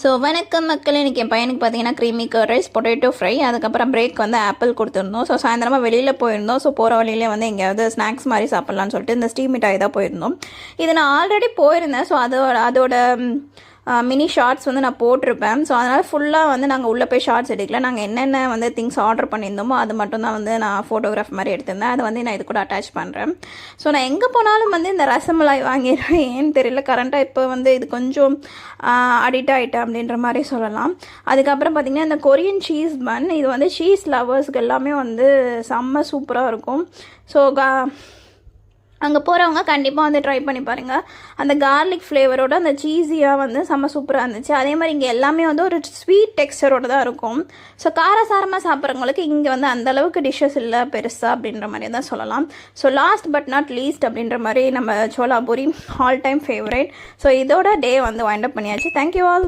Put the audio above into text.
So வணக்கம் மக்கள், இன்றைக்கி என் பையனுக்கு பார்த்தீங்கன்னா creamy curd rice, potato fry, அதுக்கப்புறம் பிரேக் வந்து ஆப்பிள் கொடுத்துருந்தோம். ஸோ சாயந்தரமாக வெளியில் போயிருந்தோம். ஸோ போகிற வழியிலே வந்து எங்கேயாவது ஸ்நாக்ஸ் மாதிரி சாப்பிட்லான்னு சொல்லிட்டு இந்த ஸ்டீம் மிட்டாய் தான் போயிருந்தோம். இது நான் ஆல்ரெடி போயிருந்தேன். ஸோ அதோட மினி ஷார்ட்ஸ் வந்து நான் போட்டிருப்பேன். ஸோ அதனால் ஃபுல்லாக வந்து நாங்கள் உள்ளே போய் ஷார்ட்ஸ் எடுக்கல. நாங்கள் என்னென்ன வந்து திங்ஸ் ஆர்டர் பண்ணியிருந்தோமோ அது மட்டும் தான் வந்து நான் ஃபோட்டோகிராஃப் மாதிரி எடுத்திருந்தேன். அதை வந்து நான் இது கூட அட்டாச் பண்ணுறேன். ஸோ நான் எங்கே போனாலும் வந்து இந்த ரசமலாய் வாங்கிடுறேன். ஏன்னு தெரியல, கரண்ட்டாக இப்போ வந்து இது கொஞ்சம் அடிக்ட் ஆகிட்டேன் அப்படின்ற மாதிரி சொல்லலாம். அதுக்கப்புறம் பார்த்திங்கன்னா இந்த கொரியன் சீஸ் பன், இது வந்து சீஸ் லவர்ஸ்க்கு எல்லாமே வந்து செம்ம சூப்பராக இருக்கும். ஸோ அங்கே போகிறவங்க கண்டிப்பாக வந்து ட்ரை பண்ணி பாருங்கள். அந்த கார்லிக் ஃப்ளேவரோட அந்த சீஸியாக வந்து செம்ம சூப்பராக இருந்துச்சு. அதே மாதிரி இங்கே எல்லாமே வந்து ஒரு ஸ்வீட் டெக்ஸ்டரோடு தான் இருக்கும். ஸோ காரசாரமாக சாப்பிட்றவங்களுக்கு இங்கே வந்து அந்தளவுக்கு டிஷ்ஷஸ் இல்லை பெருசாக அப்படின்ற மாதிரி தான் சொல்லலாம். So last but not least அப்படின்ற மாதிரி நம்ம chola puri all time favourite. So இதோட டே வந்து வைண்ட் அப் பண்ணியாச்சு. Thank you all.